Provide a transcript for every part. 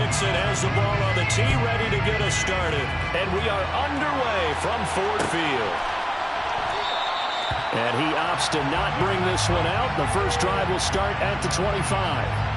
Dixon has the ball on the tee, ready to get us started. And we are underway from Ford Field. And he opts to not bring this one out. The first drive will start at the 25.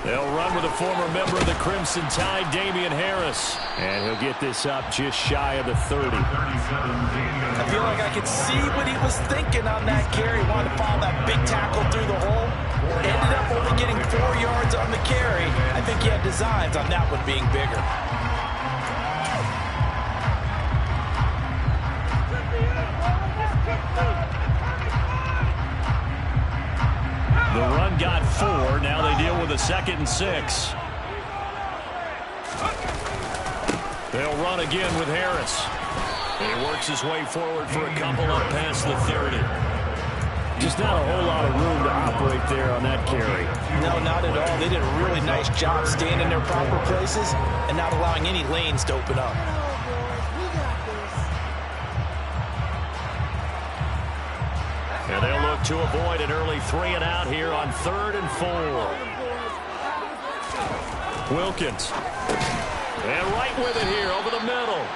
They'll run with a former member of the Crimson Tide, Damian Harris. And he'll get this up just shy of the 30. I feel like I could see what he was thinking on that carry. Wanted to follow that big tackle through the hole. Ended up only getting 4 yards on the carry. I think he had designs on that one being bigger. The run got 4. Now they deal with a 2nd and 6. They'll run again with Harris. He works his way forward for a couple up past the 30. Just not a whole lot of room to operate there on that carry. No, not at all. They did a really nice job staying in their proper places and not allowing any lanes to open up. And they'll look to avoid an early 3 and out here on 3rd and 4. Wilkins. And right with it here over the middle.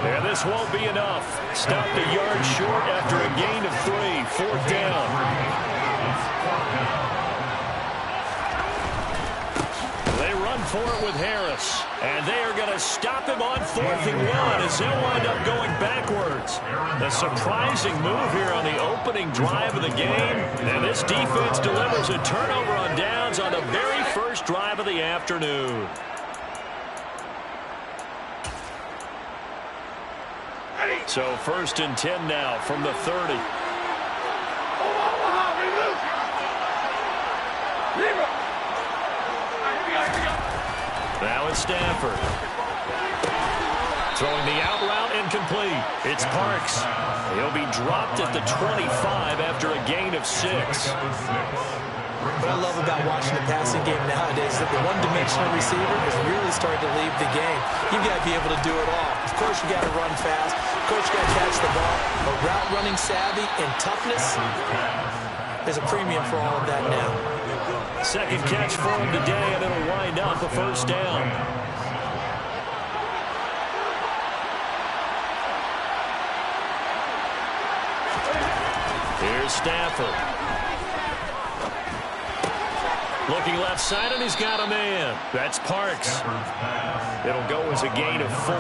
And this won't be enough. Stopped a yard short after a gain of 3. 4th down. They run for it with Harris. And they are going to stop him on 4th and 1 as he'll wind up going backwards. A surprising move here on the opening drive of the game. And this defense delivers a turnover on downs on the very first drive of the afternoon. So 1st and 10 now from the 30. Now it's Stafford. Throwing the out route incomplete. It's Parks. He'll be dropped at the 25 after a gain of 6. What I love about watching the passing game nowadays is that the one-dimensional receiver is really starting to leave the game. You've got to be able to do it all. Of course, you got to run fast. Of course, you got to catch the ball. But route running savvy and toughness is a premium for all of that now. 2nd catch for him today, and it'll wind up a 1st down. Here's Stafford. Looking left side, and he's got a man. That's Parks. It'll go as a gain of 4,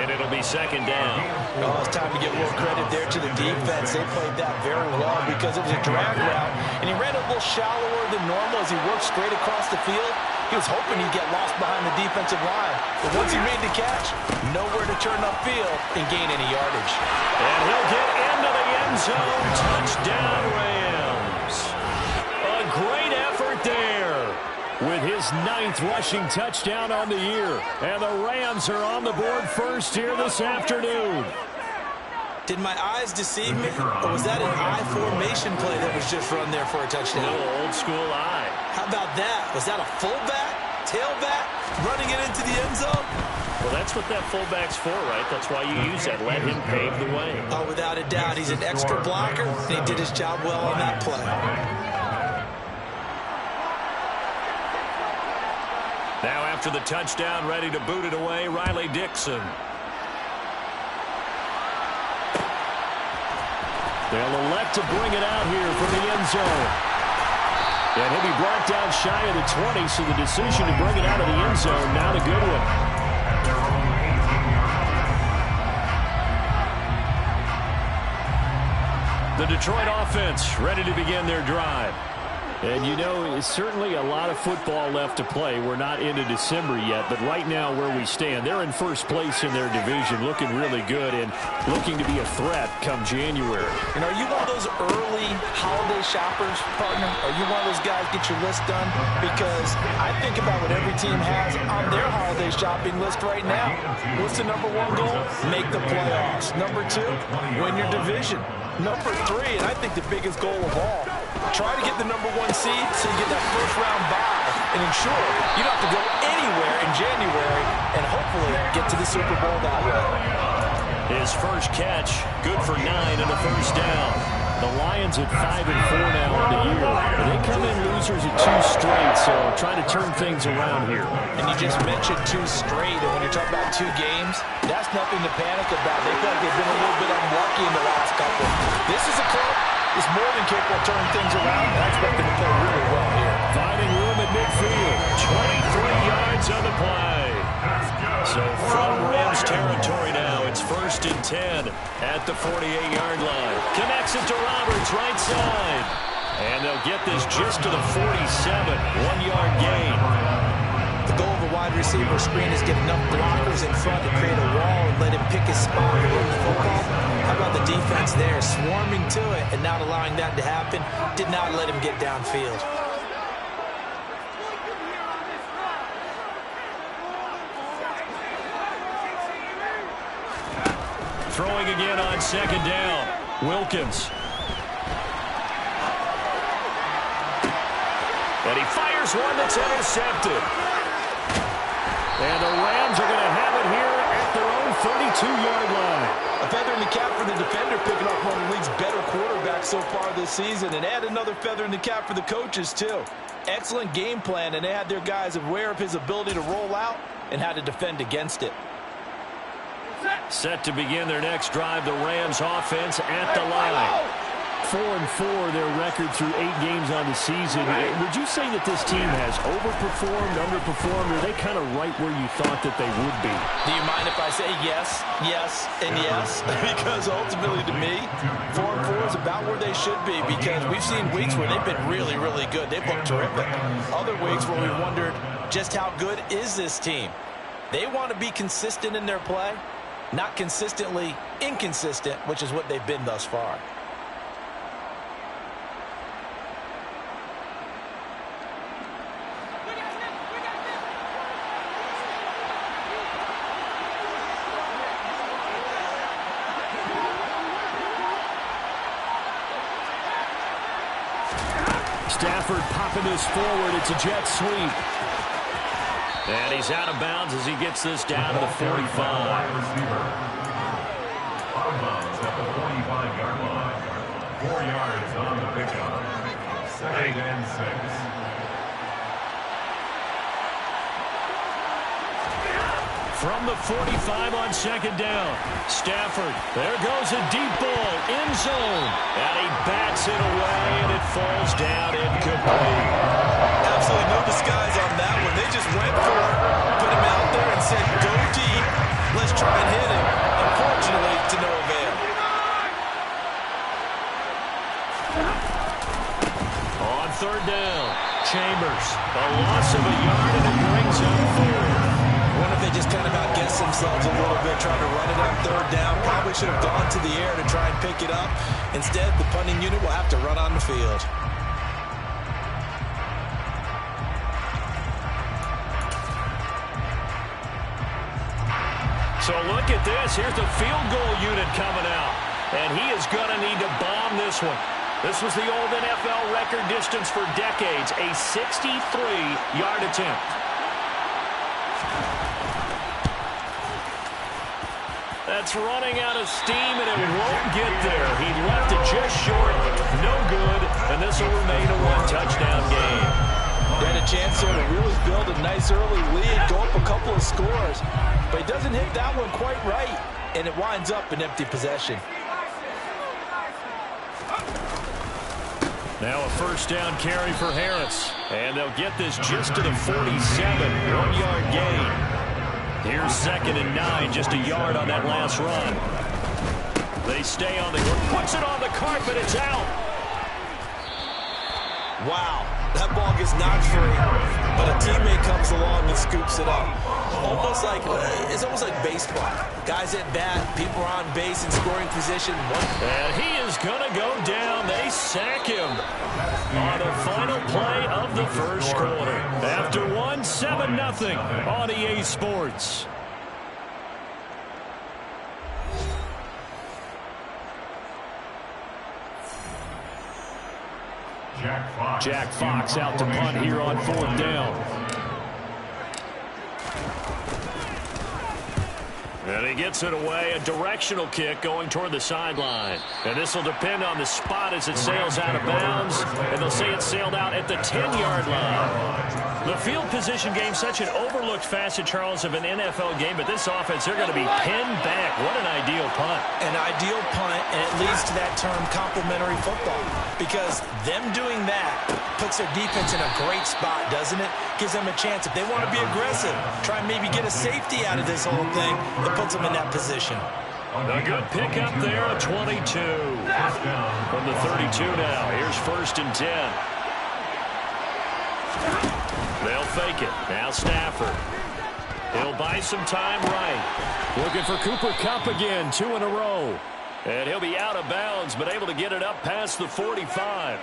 and it'll be 2nd down. Oh, it's time to give a little credit there to the defense. They played that very well because it was a drag route, and he ran a little shallower than normal as he worked straight across the field. He was hoping he'd get lost behind the defensive line. But once he made the catch, nowhere to turn upfield and gain any yardage. And he'll get into the end zone. Touchdown, Rams. A great effort there with his 9th rushing touchdown on the year. And the Rams are on the board first here this afternoon. Did my eyes deceive me, or was that an I formation play that was just run there for a touchdown? A little old school eye. How about that? Was that a fullback, tailback, running it into the end zone? Well, that's what that fullback's for, right? That's why you use that. Let him pave the way. Oh, without a doubt. He's an extra blocker, and he did his job well on that play. Now after the touchdown, ready to boot it away, Riley Dixon. They'll elect to bring it out here from the end zone. And he'll be brought down shy of the 20, so the decision to bring it out of the end zone, not a good one. The Detroit offense ready to begin their drive. And you know, it's certainly a lot of football left to play. We're not into December yet, but right now where we stand, they're in first place in their division, looking really good and looking to be a threat come January. And are you one of those early holiday holiday shoppers, partner? Are you one of those guys get your list done? Because I think about what every team has on their holiday shopping list right now. What's the number one goal? Make the playoffs. Number two, win your division. Number three, and I think the biggest goal of all, try to get the number one seed so you get that first round bye and ensure you don't have to go anywhere in January and hopefully get to the Super Bowl that way. His first catch, good for 9 and a first down. The Lions at 5-4 now on the year. They come in losers at 2 straight, so trying to turn things around here. And you just mentioned 2 straight, and when you're talking about 2 games, that's nothing to panic about. They feel like they've been a little bit unlucky in the last couple. This is a club that's more than capable of turning things around, and I expect them to play really well here. Finding room at midfield. 23 yards on the play. So from Rams territory now, it's 1st and 10 at the 48-yard line. Connects it to Roberts, right side. And they'll get this just to the 47, 1-yard gain. The goal of a wide receiver screen is get enough blockers in front to create a wall and let him pick his spot and run the football. How about the defense there, swarming to it and not allowing that to happen? Did not let him get downfield. Throwing again on 2nd down. Wilkins. And he fires one that's intercepted. And the Rams are going to have it here at their own 32-yard line. A feather in the cap for the defender, picking up one of the league's better quarterbacks so far this season. And add another feather in the cap for the coaches, too. Excellent game plan, and they had their guys aware of his ability to roll out and how to defend against it. Set to begin their next drive, the Rams offense at the line. 4-4, their record through 8 games on the season. Would you say that this team has overperformed, underperformed, or are they kind of right where you thought that they would be? Do you mind if I say yes, yes, and yes? Because ultimately to me, 4-4 is about where they should be, because we've seen weeks where they've been really, really good. They've looked terrific. Other weeks where we wondered just how good is this team. They want to be consistent in their play, not consistently inconsistent, which is what they've been thus far. Stafford popping this forward. It's a jet sweep. And he's out of bounds as he gets this down to the 45. Out of bounds at the 45-yard line. 4 yards on the pickup. 2nd and 6. From the 45 on 2nd down. Stafford, there goes a deep ball, end zone. And he bats it away, and it falls down incomplete. Absolutely no disguise on that one. They just went for it, put him out there and said, go deep. Let's try and hit him. Unfortunately, to no avail. On 3rd down, Chambers. A loss of a yard, and it brings him forward. I wonder if they just kind of outguessed themselves a little bit, trying to run it on 3rd down. Probably should have gone to the air to try and pick it up. Instead, the punting unit will have to run on the field. So look at this. Here's the field goal unit coming out. And he is going to need to bomb this one. This was the old NFL record distance for decades, a 63-yard attempt. That's running out of steam, and it won't get there. He left it just short, no good, and this will remain a 1-touchdown game. They had a chance there to really build a nice early lead, go up a couple of scores, but he doesn't hit that one quite right, and it winds up an empty possession. Now a 1st down carry for Harris, and they'll get this just to the 47, 1-yard gain. Here's 2nd and 9, just a yard on that last run. They stay on the, puts it on the carpet, it's out. Wow, that ball gets knocked free, but a teammate comes along and scoops it up. It's almost like baseball. Guys at bat, people are on base in scoring position. And he is going to go down. They sack him on the final play of the first quarter. After 7-0 on EA Sports. Jack Fox out to punt here on 4th down. And he gets it away, a directional kick going toward the sideline. And this will depend on the spot as it sails out of bounds. And they'll say it sailed out at the 10-yard line. The field position game, such an overlooked facet, Charles, of an NFL game. But this offense, they're going to be pinned back. What an ideal punt. An ideal punt, and it leads to that term complementary football. Because them doing that puts their defense in a great spot, doesn't it? Gives them a chance. If they want to be aggressive, try and maybe get a safety out of this whole thing, it puts them in that position. A good pickup there, a 22. From the 32 now. Here's 1st and 10. They'll fake it. Now Stafford. He'll buy some time right. Looking for Cooper Kupp again, 2 in a row. And he'll be out of bounds, but able to get it up past the 45.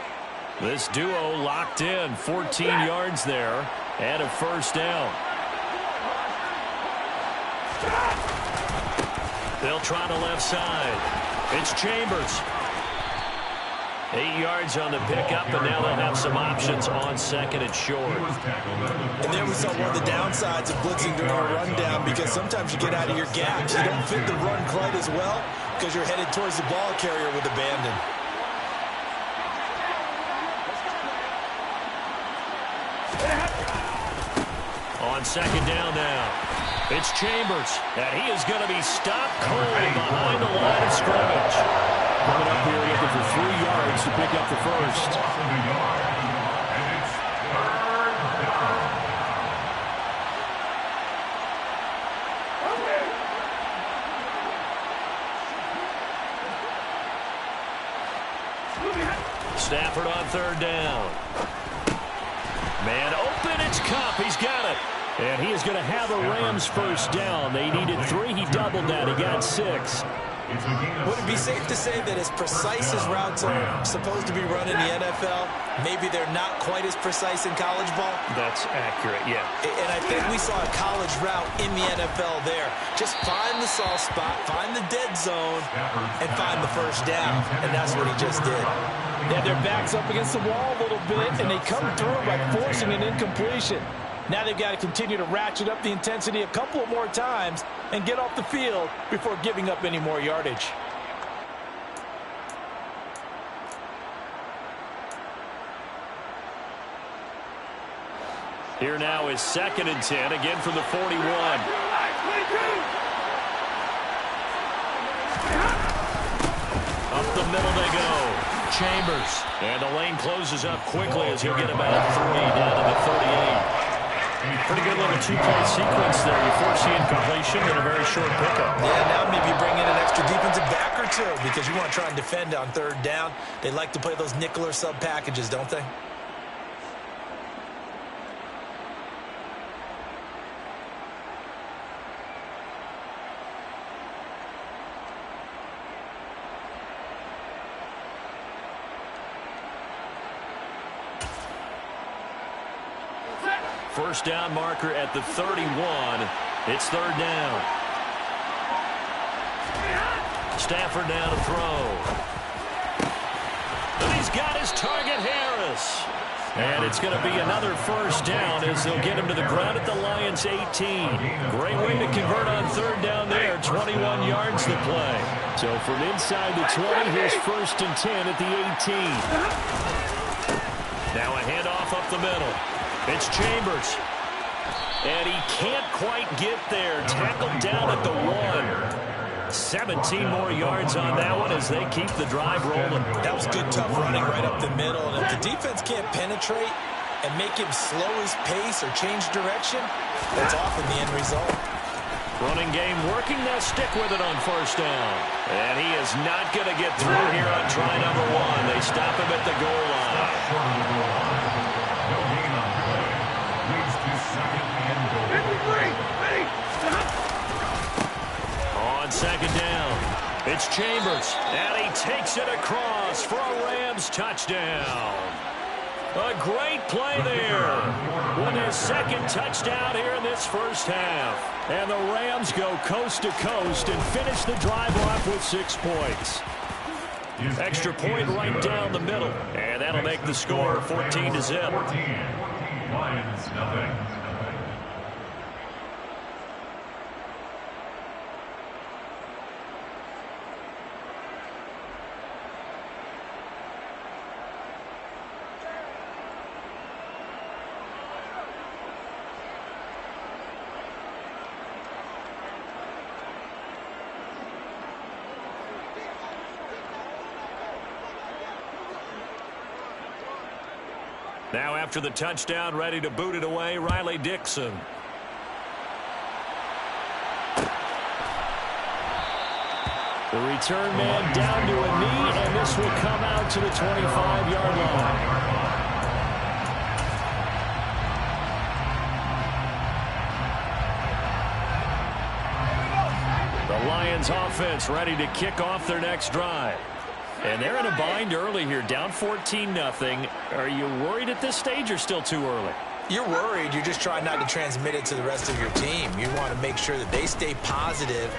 This duo locked in, 14 yards there, and a 1st down. They'll try the left side. It's Chambers. 8 yards on the pickup, and now they'll have some options on 2nd and short. And then we saw one of the downsides of blitzing during a rundown, because sometimes you get out of your gaps. You don't fit the run quite as well because you're headed towards the ball carrier with abandon. On 2nd down now. It's Chambers, and he is going to be stopped cold behind the line of scrimmage. Coming up here looking for 3 yards to pick up the 1st. Stafford on 3rd down. Man open, it's Kupp. He's got it. And he is going to have a Rams 1st down. They needed 3. He doubled that. He got 6. Would it be safe to say that as precise as routes are supposed to be run in the NFL, maybe they're not quite as precise in college ball? That's accurate, yeah. And I think we saw a college route in the NFL there. Just find the soft spot, find the dead zone, and find the 1st down. And that's what he just did. They had their backs up against the wall a little bit, and they come through by forcing an incompletion. Now they've got to continue to ratchet up the intensity a couple of more times and get off the field before giving up any more yardage. Here now is 2nd and 10, again from the 41. Up the middle they go. Chambers. And the lane closes up quickly as he'll get about 3 down to the 38. Pretty good little 2-play sequence there. You force the incompletion and a very short pickup. Yeah, now maybe bring in an extra defensive back or 2 because you want to try and defend on 3rd down. They like to play those nickel or sub packages, don't they? First down marker at the 31. It's 3rd down. Stafford now to throw. And he's got his target, Harris. And it's going to be another 1st down as they'll get him to the ground at the Lions' 18. Great way to convert on 3rd down there. 21 yards to play. So from inside the 20, here's 1st and 10 at the 18. Now a handoff up the middle. It's Chambers. And he can't quite get there. Tackled down at the 1. 17 more yards on that one as they keep the drive rolling. That was good, tough running right up the middle. And if the defense can't penetrate and make him slow his pace or change direction, that's often the end result. Running game working. They'll stick with it on 1st down. And he is not going to get through here on try number 1. They stop him at the goal line. It's Chambers, and he takes it across for a Rams touchdown. A great play there. With his second touchdown here in this first half. And the Rams go coast to coast and finish the drive off with 6 points. Extra point right down the middle. And that'll make the score 14-0. 14. Lions, nothing. Now after the touchdown, ready to boot it away, Riley Dixon. The return man down to a knee, and this will come out to the 25-yard line. The Lions offense ready to kick off their next drive. And they're in a bind early here, down 14-0. Are you worried at this stage or still too early? You're worried. You're just trying not to transmit it to the rest of your team. You want to make sure that they stay positive.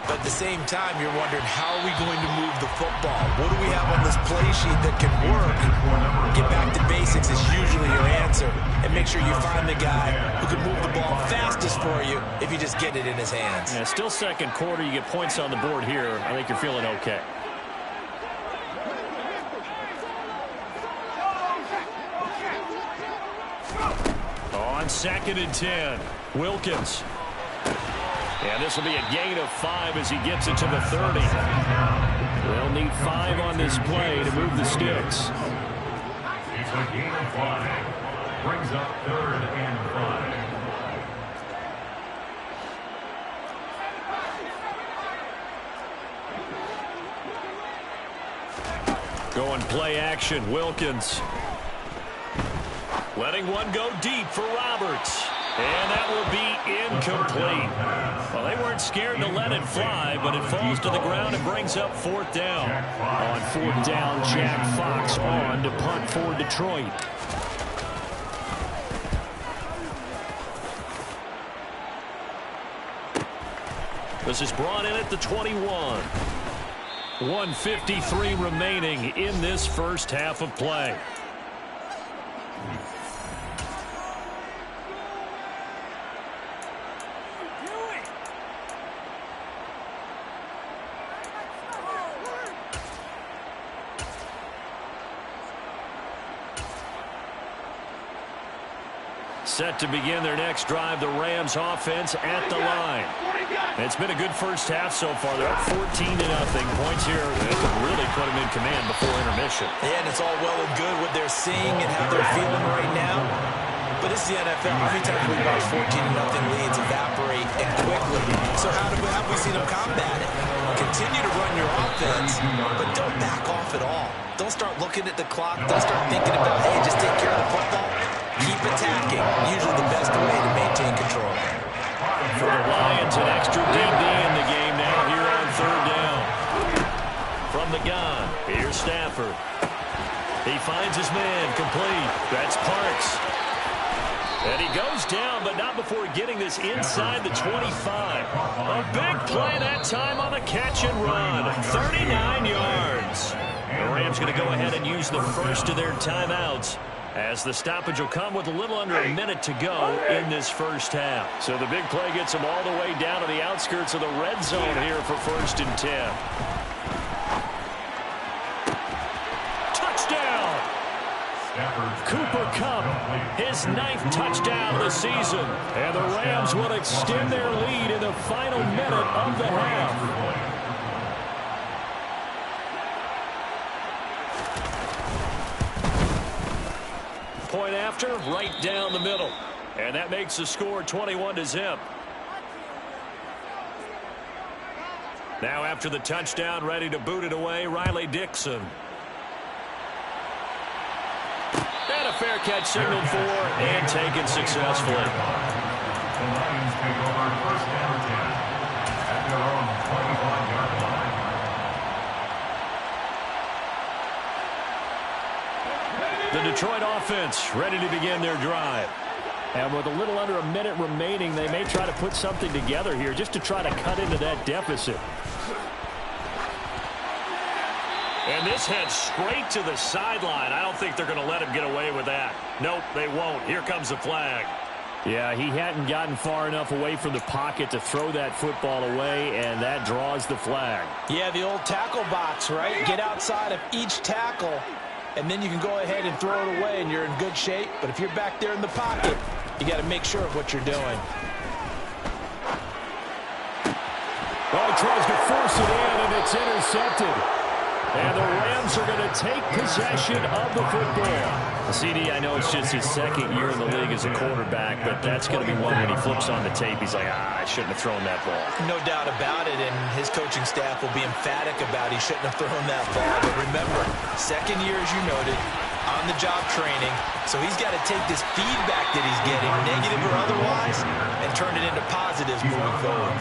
But at the same time, you're wondering, how are we going to move the football? What do we have on this play sheet that can work? Get back to basics is usually your answer. And make sure you find the guy who can move the ball fastest for you if you just get it in his hands. Yeah, still second quarter. You get points on the board here. I think you're feeling okay. On 2nd and 10, Wilkins. And this will be a gain of 5 as he gets it to the 30. They'll need 5 on this play to move the sticks. It's a gain of 5. Brings up 3rd and 5. Going play action, Wilkins. Letting one go deep for Roberts. And that will be incomplete. Well, they weren't scared to let it fly, but it falls to the ground and brings up 4th down. On 4th down, Jack Fox on to punt for Detroit. This is brought in at the 21. 1:53 remaining in this first half of play. Set to begin their next drive, the Rams offense at the line. It's been a good first half so far. They're up 14-0. Points here that could really put them in command before intermission. Yeah, and it's all well and good what they're seeing and how they're feeling right now. But it's the NFL. How many times have we watched 14-0 leads evaporate and quickly? So how have we seen them combat it? Continue to run your offense, but don't back off at all. Don't start looking at the clock. Don't start thinking about, hey, just take care of the football. Keep attacking. Usually the best way to maintain control. For the Lions, an extra DB in the game now here on 3rd down. From the gun, here's Stafford. He finds his man, complete. That's Parks. And he goes down, but not before getting this inside the 25. A big play that time on the catch and run. 39 yards. The Rams going to go ahead and use the first of their timeouts, as the stoppage will come with a little under a minute to go in this first half. So the big play gets them all the way down to the outskirts of the red zone here for 1st and 10. Touchdown! Cooper Kupp, his 9th touchdown of the season. And the Rams will extend their lead in the final minute of the half. Point after, right down the middle. And that makes the score 21-0. Now after the touchdown, ready to boot it away, Riley Dixon. And a fair catch signaled for and taken successfully. The Lions take over 1st and 10 at their own 25-yard line. The Detroit offense ready to begin their drive. And with a little under a minute remaining, they may try to put something together here just to try to cut into that deficit. And this heads straight to the sideline. I don't think they're going to let him get away with that. Nope, they won't. Here comes the flag. Yeah, he hadn't gotten far enough away from the pocket to throw that football away, and that draws the flag. Yeah, the old tackle box, right? Get outside of each tackle, and then you can go ahead and throw it away, and you're in good shape. But if you're back there in the pocket, you got to make sure of what you're doing. Well, he tries to force it in, and it's intercepted. And the Rams are going to take possession of the football. CD, I know it's just his second year in the league as a quarterback, but that's going to be one when he flips on the tape. He's like, I shouldn't have thrown that ball. No doubt about it, and his coaching staff will be emphatic about he shouldn't have thrown that ball. But remember, second year, as you noted, on-the-job training, so he's got to take this feedback that he's getting, negative or otherwise, and turn it into positives moving forward.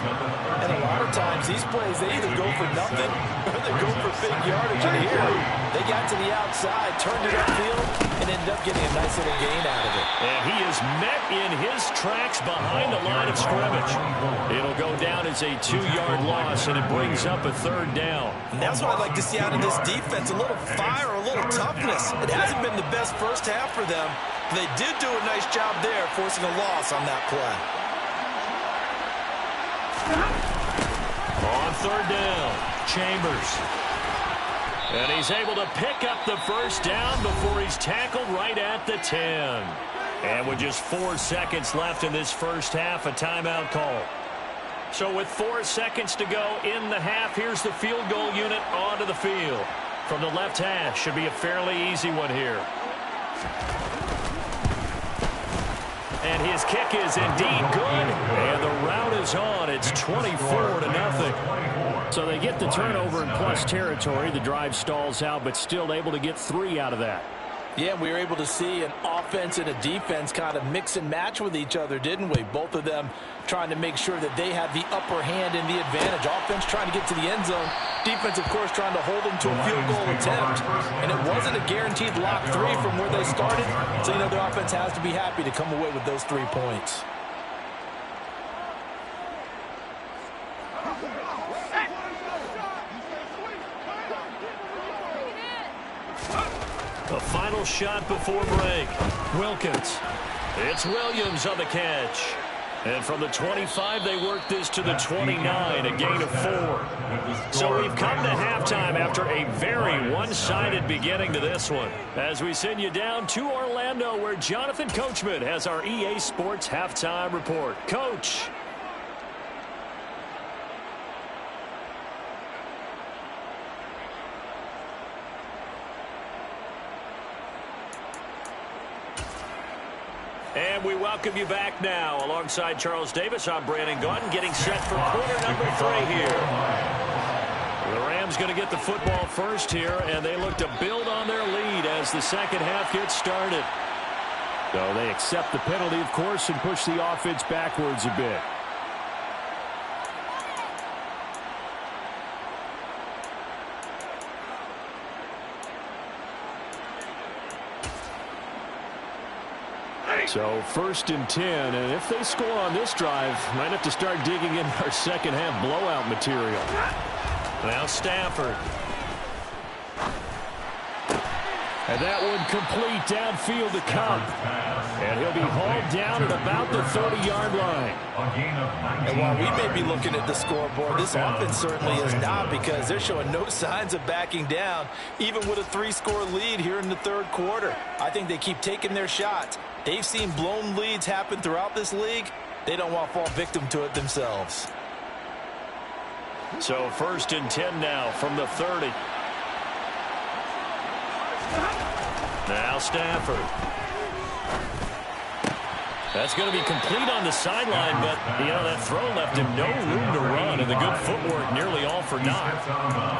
And a lot of times, these plays, they either go for nothing or they go for big yardage. And here, they got to the outside, turned it upfield, and ended up getting a nice little gain out of it. And he is met in his tracks behind the line of scrimmage. It'll go down as a 2-yard loss, and it brings up a third down. And that's what I'd like to see out of this defense, a little fire, a little toughness. It hasn't been the best first half for them. They did do a nice job there, forcing a loss on that play. On third down, Chambers. And he's able to pick up the first down before he's tackled right at the 10. And with just 4 seconds left in this first half, a timeout call. So with 4 seconds to go in the half, here's the field goal unit onto the field. From the left hash, should be a fairly easy one here. And his kick is indeed good. And the route is on. It's 24-0. So they get the turnover in plus territory. The drive stalls out, but still able to get 3 out of that. Yeah, we were able to see an offense and a defense kind of mix and match with each other, didn't we? Both of them trying to make sure that they have the upper hand and the advantage. Offense trying to get to the end zone. Defense, of course, trying to hold them to a field goal attempt. And it wasn't a guaranteed lock 3 from where they started. So, you know, the offense has to be happy to come away with those 3 points. The final shot before break. Wilkins. It's Williams on the catch. And from the 25, they work this to the 29, a gain of 4. So we've come to halftime after a very one-sided beginning to this one. As we send you down to Orlando, where Jonathan Coachman has our EA Sports halftime report. Coach. And we welcome you back now. Alongside Charles Davis, I'm Brandon Gaudin, getting set for quarter number 3 here. The Rams going to get the football first here, and they look to build on their lead as the second half gets started. So they accept the penalty, of course, and push the offense backwards a bit. So 1st and 10, and if they score on this drive, might have to start digging in our second half blowout material. Now Stafford. And that one complete downfield to Cup. And he'll be hauled down at about the 30-yard line. And while we may be looking at the scoreboard, this offense certainly is not, because they're showing no signs of backing down, even with a 3-score lead here in the third quarter. I think they keep taking their shots. They've seen blown leads happen throughout this league. They don't want to fall victim to it themselves. So 1st and 10 now from the 30. Now Stafford. That's going to be complete on the sideline, but, you know, that throw left him no room to run, and the good footwork nearly all for naught.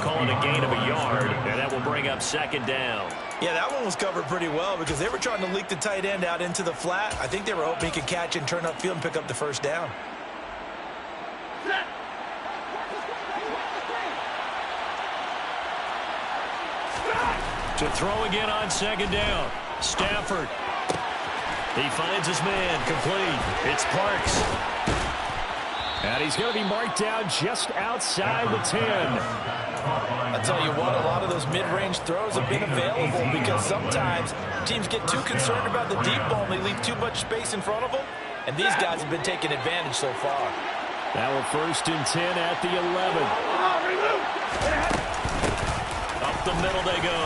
Calling a gain of a yard, and that will bring up 2nd down. Yeah, that one was covered pretty well because they were trying to leak the tight end out into the flat. I think they were hoping he could catch and turn upfield and pick up the first down. To throw again on second down. Stafford. He finds his man. Complete. It's Parks. And he's going to be marked down just outside the 10. I tell you what, a lot of those mid-range throws have been available because sometimes teams get too concerned about the deep ball and they leave too much space in front of them. And these guys have been taking advantage so far. Now a 1st and 10 at the 11. Up the middle they go.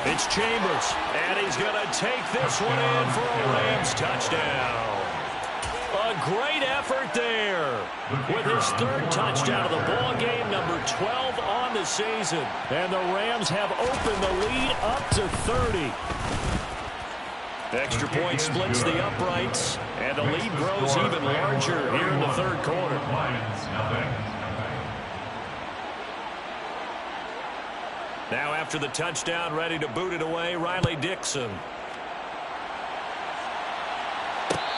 It's Chambers, and he's going to take this one in for a Rams touchdown. A great effort there with his 3rd touchdown of the ball game, number 12 on the season. And the Rams have opened the lead up to 30. Extra point splits the uprights, and the lead grows even larger here in the 3rd quarter. Now after the touchdown, ready to boot it away, Riley Dixon.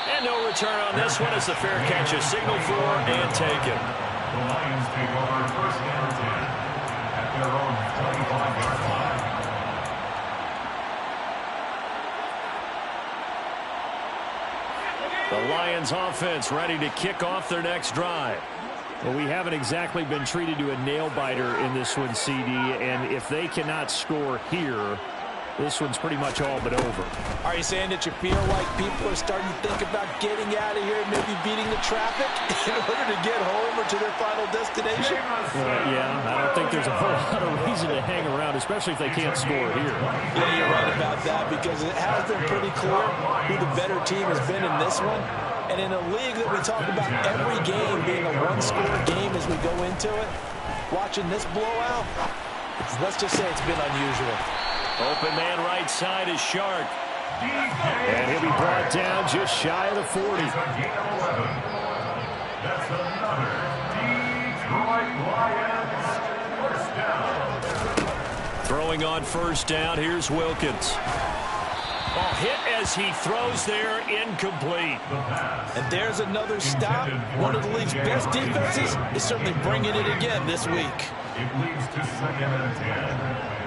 And no return on this one as the fair catch is signaled for and taken. The Lions take over 1st and 10 at their own 25-yard line. The Lions offense ready to kick off their next drive. Well, we haven't exactly been treated to a nail-biter in this one, CD, and if they cannot score here, this one's pretty much all but over. Are you saying that you feel like people are starting to think about getting out of here, maybe beating the traffic in order to get home or to their final destination? Yeah, I don't think there's a whole lot of reason to hang around, especially if they can't score here. Yeah, you're right about that because it has been pretty clear who the better team has been in this one. And in a league that we talk about every game being a one-score game as we go into it, watching this blowout, let's just say it's been unusual. Open man right side is Shark. And he'll be brought down just shy of the 40. That's another Detroit Lions 1st down. Throwing on 1st down, here's Wilkins. Ball hit as he throws there, incomplete. And there's another stop. One of the league's best defenses is certainly bringing it again this week. It leads to 2nd and 10.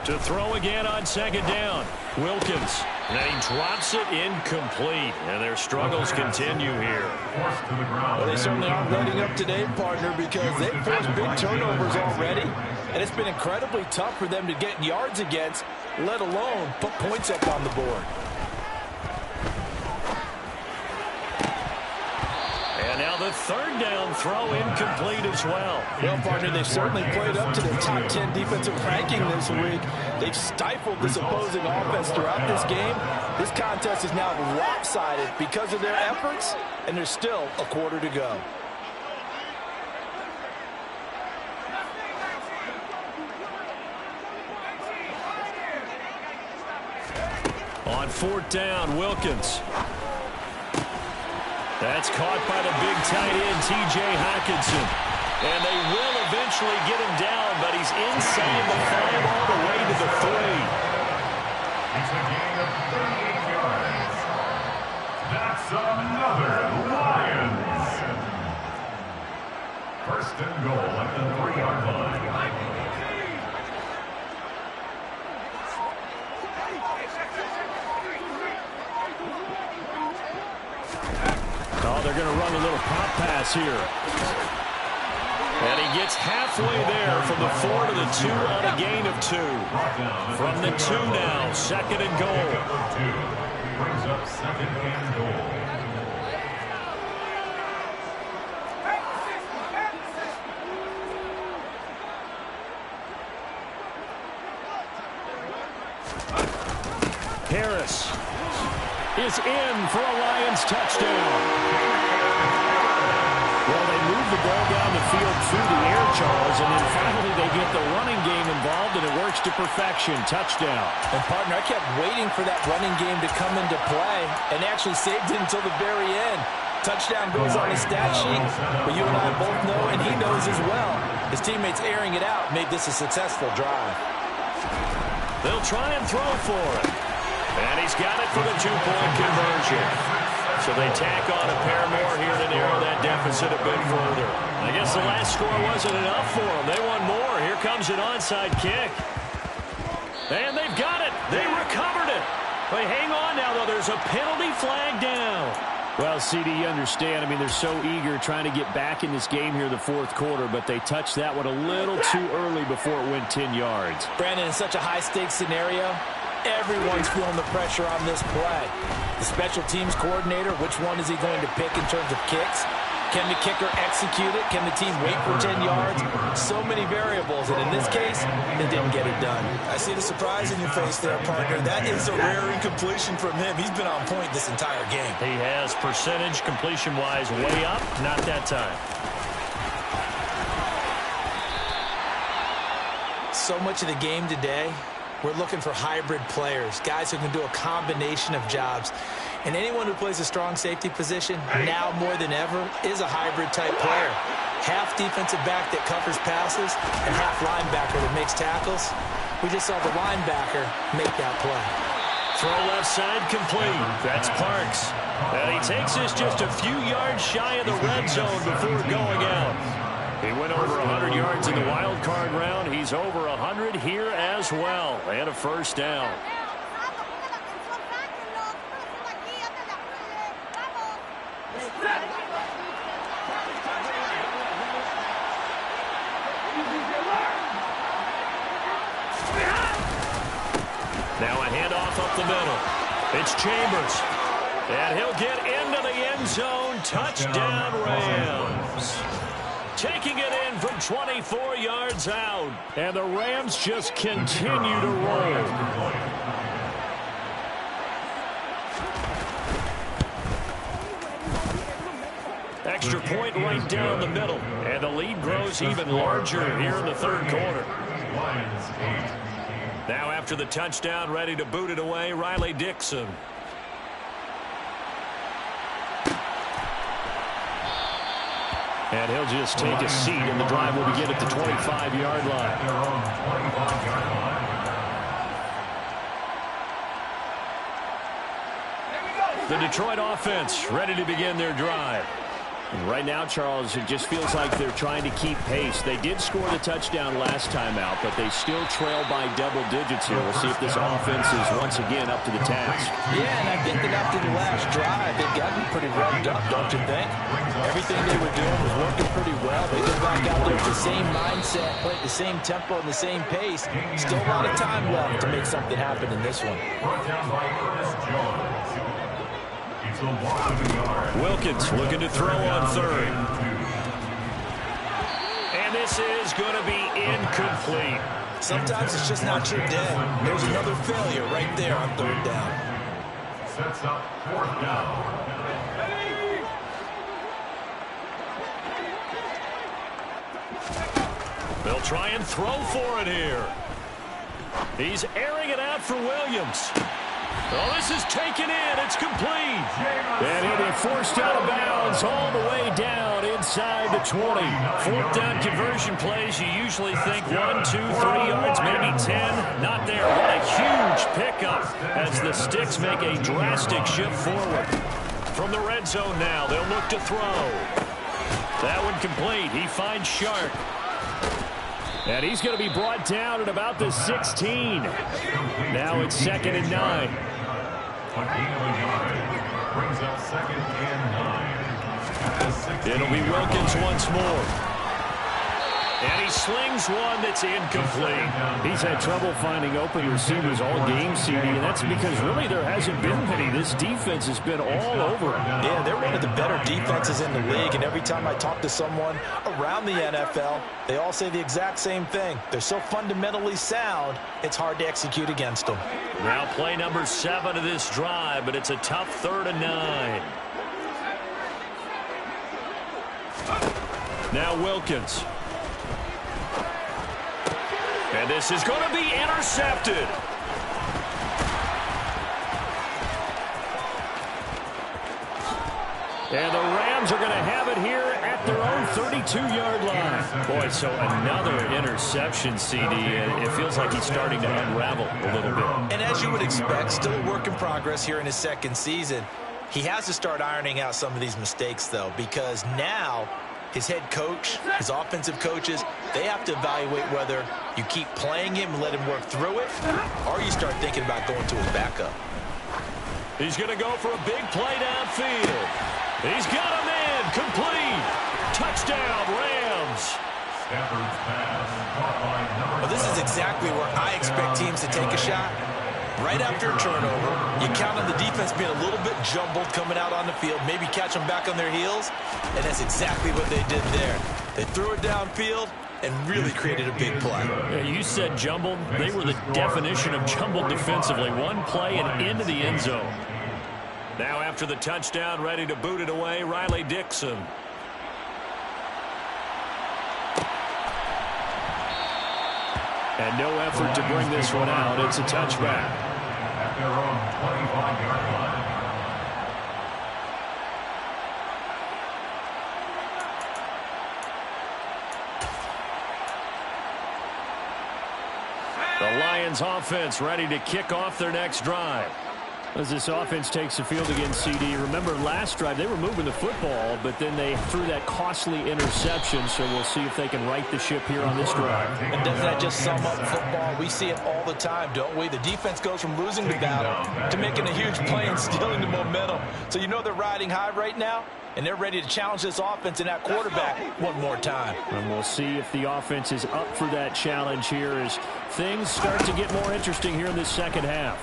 To throw again on 2nd down. Wilkins. And he drops it incomplete. And their struggles continue here. Well, they certainly aren't letting up today, partner, because they've forced big turnovers already. And it's been incredibly tough for them to get yards against, let alone put points up on the board. And now the 3rd down throw incomplete as well. Well, partner, they've certainly played up to their top 10 defensive ranking this week. They've stifled this opposing offense throughout this game. This contest is now lopsided because of their efforts, and there's still a quarter to go. On 4th down, Wilkins. That's caught by the big tight end, T.J. Hockenson. And they will eventually get him down, but he's inside the 5 all the way to the 3. It's a gain of 38 yards. That's another Lions. 1st and goal at the 3-yard line. Oh, they're going to run a little pop pass here. And he gets halfway there from the 4 to the 2 on a gain of 2. From the 2 now, 2nd and goal. Brings up 2nd and goal. Harris is in for a Lions touchdown. Well, they move the ball down the field through the air, Charles, and then finally they get the running game involved, and it works to perfection. Touchdown. And, partner, I kept waiting for that running game to come into play and actually saved it until the very end. Touchdown goes on the stat sheet, but you and I both know, and he knows as well, his teammates airing it out made this a successful drive. They'll try and throw for it. And he's got it for the 2-point conversion. So they tack on a pair more here to narrow that deficit a bit further. I guess the last score wasn't enough for them. They want more. Here comes an onside kick. And they've got it. They recovered it. But hang on now, though. There's a penalty flag down. Well, CD, you understand. I mean, they're so eager trying to get back in this game here in the fourth quarter, but they touched that one a little too early before it went 10 yards. Brandon, in such a high-stakes scenario, everyone's feeling the pressure on this play. The special teams coordinator, which one is he going to pick in terms of kicks? Can the kicker execute it? Can the team wait for 10 yards? So many variables, and in this case, they didn't get it done. I see the surprise in your face there, partner. That is a rare incompletion from him. He's been on point this entire game. He has percentage completion-wise way up. Not that time. So much of the game today, we're looking for hybrid players, guys who can do a combination of jobs. And anyone who plays a strong safety position, now more than ever, is a hybrid-type player. Half defensive back that covers passes and half linebacker that makes tackles. We just saw the linebacker make that play. Throw left side complete. That's Parks. And he takes this just a few yards shy of the red zone before going out. He went over 100 yards in the wild card round. He's over 100 here as well. And a first down. Now a handoff up the middle. It's Chambers. And he'll get into the end zone. Touchdown, Rams. Taking it in from 24 yards out. And the Rams just continue to roll. Extra point right down the middle. And the lead grows even larger here in the third quarter. Now after the touchdown, ready to boot it away, Riley Dixon. And he'll just take a seat, and the drive will begin at the 25-yard line. The Detroit offense ready to begin their drive. Right now, Charles, it just feels like they're trying to keep pace. They did score the touchdown last time out, but they still trail by double digits here. We'll see if this offense is once again up to the task. Yeah, and I think that after the last drive, they've gotten pretty revved up, don't you think? Everything they were doing was working pretty well. They go back out there with the same mindset, play at the same tempo and the same pace. Still a lot of time left to make something happen in this one. Wilkins looking to throw on third. And this is going to be incomplete. Sometimes it's just not your day. There's another failure right there on third down. Sets up fourth down. They'll try and throw for it here. He's airing it out for Williams. Oh, this is taken in. It's complete. And he'll be forced out of bounds all the way down inside the 20. Fourth down conversion plays, you usually think 1, 2, 3 yards, maybe 10. Not there. What a huge pickup as the Sticks make a drastic shift forward. From the red zone now, they'll look to throw. That one complete. He finds Shark. And he's going to be brought down at about the 16. Now it's 2nd and 9. Brings up 2nd and 9. It'll be Wilkins once more. And he slings one that's incomplete. He's had trouble finding open receivers all game, CD, and that's because really there hasn't been many. This defense has been all over him. Yeah, they're one of the better defenses in the league, and every time I talk to someone around the NFL, they all say the exact same thing. They're so fundamentally sound, it's hard to execute against them. Now play number 7 of this drive, but it's a tough 3rd and 9. Now Wilkins. And this is going to be intercepted. And the Rams are going to have it here at their own 32-yard line. Boy, so another interception, CD. It feels like he's starting to unravel a little bit. And as you would expect, still a work in progress here in his second season. He has to start ironing out some of these mistakes, though, because now his head coach, his offensive coaches, they have to evaluate whether you keep playing him and let him work through it, or you start thinking about going to his backup. He's going to go for a big play downfield. He's got him in. Complete. Touchdown, Rams. Well, this is exactly where I expect teams to take a shot. Right after a turnover, you count on the defense being a little bit jumbled coming out on the field, maybe catch them back on their heels, and that's exactly what they did there. They threw it downfield and really created a big play. Yeah, you said jumbled. They were the definition of jumbled defensively. One play and into the end zone. Now after the touchdown, ready to boot it away, Riley Dixon. And no effort to bring this one out. It's a touchback. At their own 25-yard line. The Lions offense ready to kick off their next drive. As this offense takes the field against CD, remember last drive they were moving the football, but then they threw that costly interception, so we'll see if they can right the ship here on this drive. And doesn't that just sum up football? We see it all the time, don't we? The defense goes from losing the battle to making a huge play and stealing the momentum. So you know they're riding high right now, and they're ready to challenge this offense and that quarterback one more time. And we'll see if the offense is up for that challenge here as things start to get more interesting here in this second half.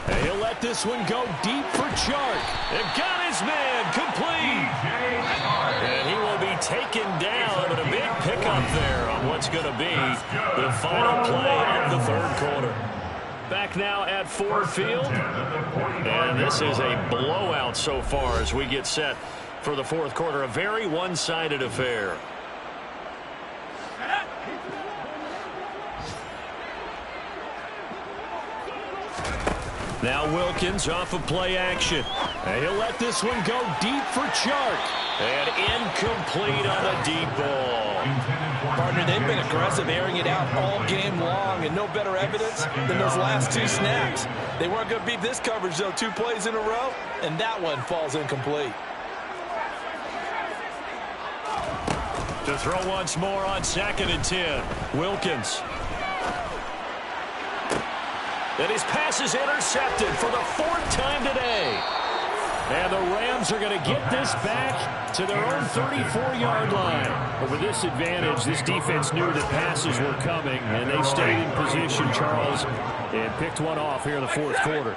And he'll let this one go deep for Chark. They've got his man complete. And he will be taken down, but a big pickup there on what's going to be the final play of the third quarter. Back now at Ford Field. And this is a blowout so far as we get set for the fourth quarter. A very one-sided affair. Now Wilkins off of play action. And he'll let this one go deep for Chark. And incomplete on a deep ball. Partner, they've been aggressive, airing it out all game long, and no better evidence than those last two snaps. They weren't going to beat this coverage, though, 2 plays in a row, and that one falls incomplete. To throw once more on 2nd and 10. Wilkins. And his pass is intercepted for the 4th time today. And the Rams are going to get this back to their own 34-yard line. But with this advantage, this defense knew that passes were coming, and they stayed in position, Charles, and picked one off here in the fourth quarter.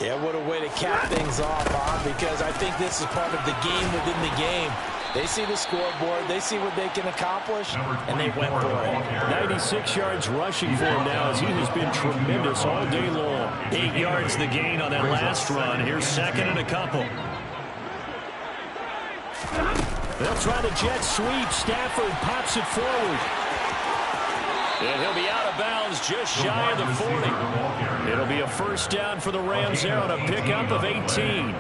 Yeah, what a way to cap things off, because I think this is part of the game within the game. They see the scoreboard, they see what they can accomplish, and they went for it. 96 yards rushing for him now as he has been tremendous all day long. 8 yards the gain on that last run. Here's 2nd and a couple. They'll try the jet sweep. Stafford pops it forward. And he'll be out of bounds just shy of the 40. It'll be a first down for the Rams there on a pickup of 18.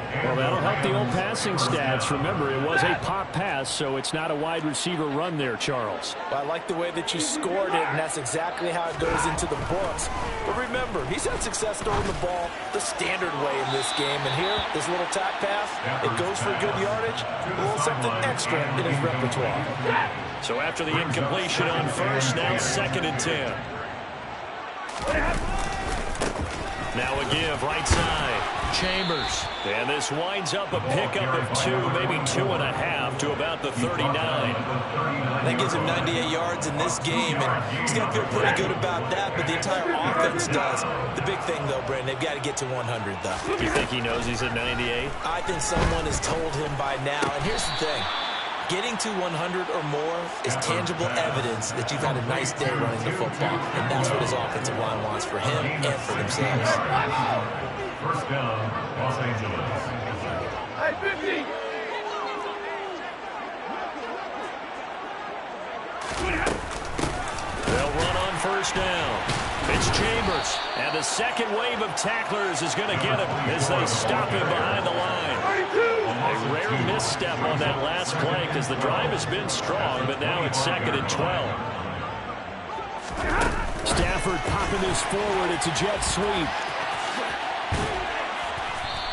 Well, that'll help the old passing stats. Remember, it was a pop pass, so it's not a wide receiver run there, Charles. Well, I like the way that you scored it, and that's exactly how it goes into the books. But remember, he's had success throwing the ball the standard way in this game. And here, this little tap pass, it goes for good yardage, a little something extra in his repertoire. So after the incompletion on first, now 2nd and 10. Now a give, right side. Chambers. And this winds up a pickup of 2, maybe 2.5 to about the 39. That gives him 98 yards in this game, and he's going to feel pretty good about that, but the entire offense does. The big thing, though, Brandon, they've got to get to 100, though. You think he knows he's at 98? I think someone has told him by now, and here's the thing. Getting to 100 or more is tangible evidence that you've had a nice day running the football, and that's what his offensive line wants for him and for themselves. First down, Los Angeles. Hey, 50! They'll run on first down. It's Chambers, and the second wave of tacklers is going to get him as they stop him behind the line. A rare misstep on that last play because the drive has been strong, but now it's 2nd and 12. Stafford popping this forward. It's a jet sweep.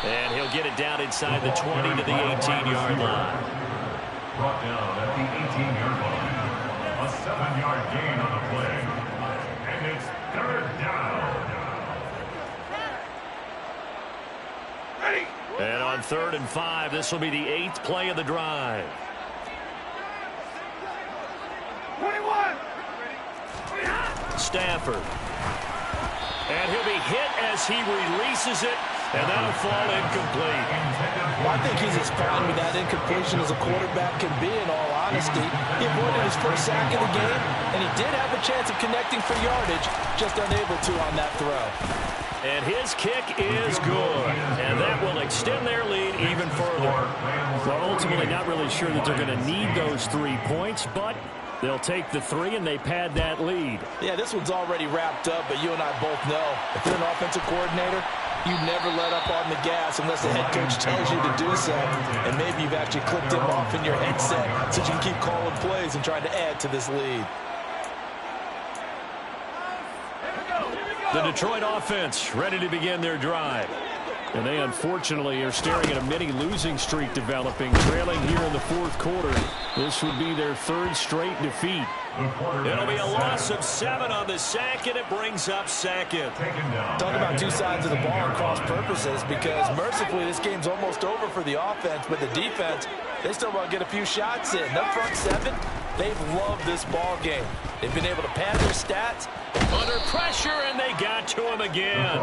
And he'll get it down inside the 20 to the 18-yard line. Brought down at the 18-yard line. A 7-yard gain on the play. And it's third down. And on 3rd and 5, this will be the 8th play of the drive. 21. Stafford. And he'll be hit as he releases it, and that'll fall incomplete. Well, I think he's as fine with that incompletion as a quarterback can be, in all honesty. He avoided his first sack of the game, and he did have a chance of connecting for yardage, just unable to on that throw. And his kick is good, and that will extend their lead even further. Well, ultimately, not really sure that they're going to need those 3 points, but they'll take the 3, and they pad that lead. Yeah, this one's already wrapped up, but you and I both know if you're an offensive coordinator, you never let up on the gas unless the head coach tells you to do so. And maybe you've actually clicked him off in your headset so you can keep calling plays and trying to add to this lead. The Detroit offense ready to begin their drive. And they unfortunately are staring at a mini losing streak developing, trailing here in the 4th quarter. This would be their 3rd straight defeat. It'll be a loss of 7 on the sack, and it brings up 2nd. Talk about 2 sides of the ball and cross purposes, because mercifully this game's almost over for the offense, but the defense, they still want to get a few shots in. That front 7, they've loved this ball game. They've been able to pad their stats. Under pressure, and they got to him again.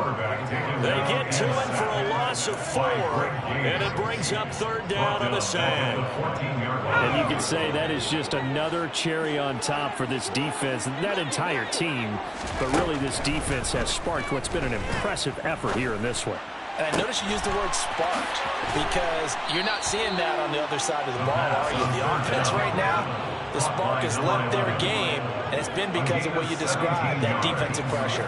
They get to it for a loss of 4, and it brings up 3rd down on the sack. And you can say that is just another cherry on top for this defense, and that entire team. But really, this defense has sparked what's been an impressive effort here in this one. And I notice you use the word sparked, because you're not seeing that on the other side of the ball, are you? The offense right now, the spark has left their game, and it's been because of what you described, that defensive pressure.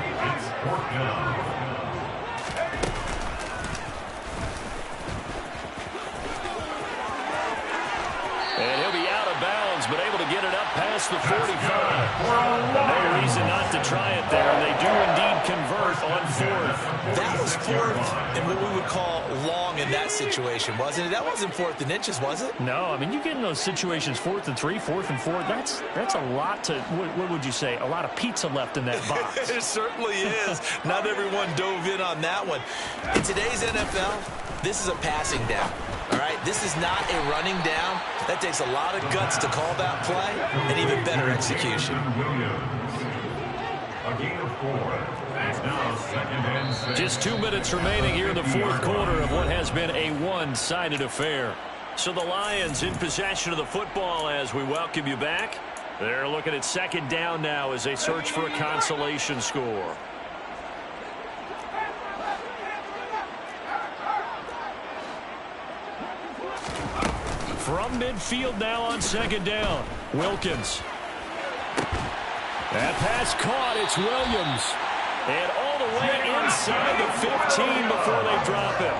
And he'll be out of bounds, but able to get it up past the 45. No reason not to try it there, and they do indeed convert on 4th. That was 4th and what we would call long in that situation, wasn't it? That wasn't 4th and inches, was it? No, I mean, you get in those situations 4th and 3, 4th and 4. That's a lot to, what would you say, a lot of pizza left in that box. It certainly is. Not everyone dove in on that one. In today's NFL, this is a passing down. All right, this is not a running down. That takes a lot of guts to call that play, and even better execution. A gain of 4. It's now 2nd and 6. Just 2 minutes remaining here in the 4th quarter of what has been a one-sided affair. So the Lions in possession of the football as we welcome you back. They're looking at 2nd down now as they search for a consolation score. From midfield now on 2nd down, Wilkins. That pass caught, it's Williams. And all the way inside the 15 before they drop it.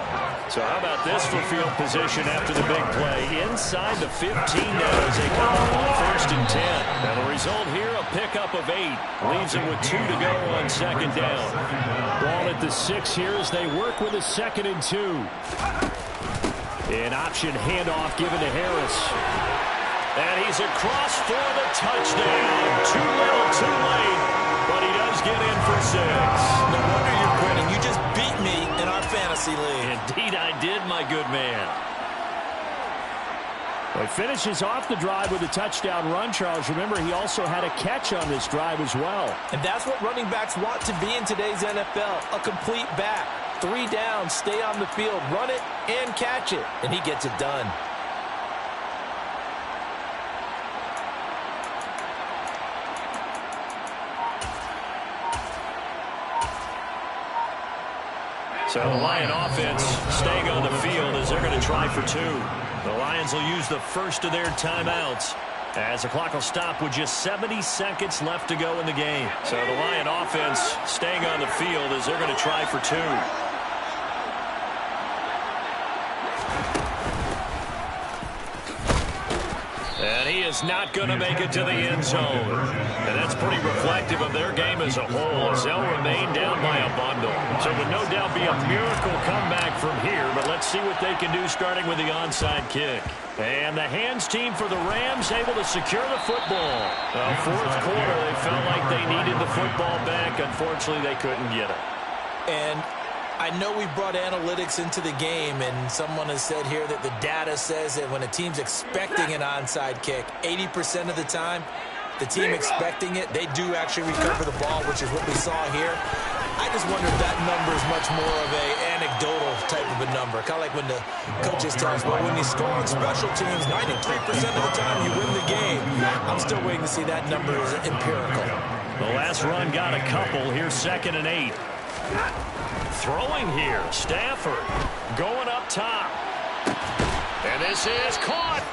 So how about this for field position after the big play? Inside the 15 now as they come up on 1st and 10. Now the result here, a pickup of 8. Leaves it with 2 to go on 2nd down. Ball at the 6 here as they work with a 2nd and 2. An option handoff given to Harris. And he's across for the touchdown. Too little, too late. But he does get in for 6. No wonder you're grinning. You just beat me in our fantasy league. Indeed I did, my good man. Well, he finishes off the drive with a touchdown run, Charles. Remember, he also had a catch on this drive as well. And that's what running backs want to be in today's NFL, a complete back. 3 downs, stay on the field, run it, and catch it. And he gets it done. So the Lion offense staying on the field as they're going to try for 2. The Lions will use the first of their timeouts as the clock will stop with just 70 seconds left to go in the game. So the Lion offense staying on the field as they're going to try for 2. And he is not going to make it to the end zone. And that's pretty reflective of their game as a whole, as they'll remain down by a bundle. So it would no doubt be a miracle comeback from here, but let's see what they can do starting with the onside kick. And the hands team for the Rams able to secure the football. Fourth quarter, they felt like they needed the football back. Unfortunately, they couldn't get it. And I know we brought analytics into the game, and someone has said here that the data says that when a team's expecting an onside kick, 80% of the time, the team expecting it, they do actually recover the ball, which is what we saw here. I just wonder if that number is much more of a anecdotal type of a number. Kind of like when the coaches tell us, well, when you score on special teams, 93% of the time you win the game. I'm still waiting to see that number is empirical. The last run got a couple. Here's 2nd and 8. Throwing here, Stafford going up top. And this is caught.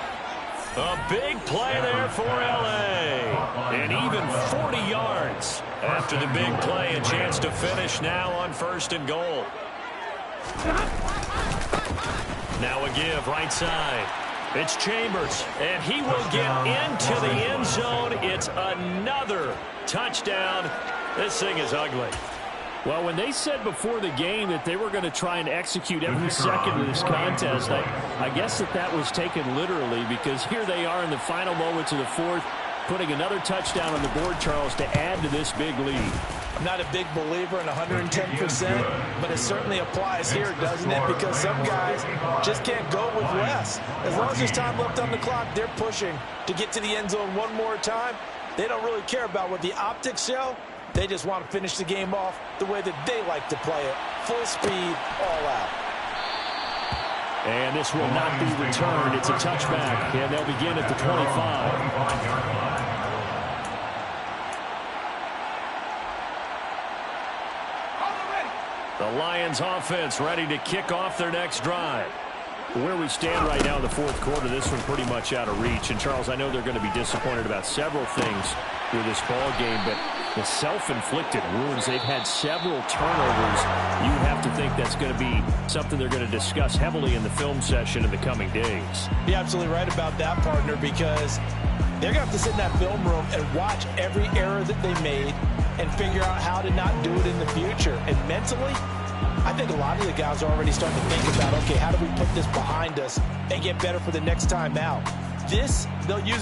A big play there for L.A. And even 40 yards after the big play. A chance to finish now on 1st and goal. Now a give right side. It's Chambers, and he will get into the end zone. It's another touchdown. This thing is ugly. Well, when they said before the game that they were going to try and execute every second of this contest, I guess that was taken literally, because here they are in the final moments of the fourth, putting another touchdown on the board, Charles, to add to this big lead. I'm not a big believer in 110%, but it certainly applies here, doesn't it? Because some guys just can't go with less. As long as there's time left on the clock, they're pushing to get to the end zone one more time. They don't really care about what the optics show. They just want to finish the game off the way that they like to play it. Full speed, all out. And this will not be returned. It's a touchback, and they'll begin at the 25. The Lions offense ready to kick off their next drive. Where we stand right now in the fourth quarter, this one pretty much out of reach. And, Charles, I know they're going to be disappointed about several things with this ball game, but the self-inflicted wounds, they've had several turnovers. You would have to think that's going to be something they're going to discuss heavily in the film session in the coming days. You're absolutely right about that, partner, because they're going to have to sit in that film room and watch every error that they made and figure out how to not do it in the future. And mentally, I think a lot of the guys are already starting to think about, okay, how do we put this behind us and get better for the next time out? This, they'll use as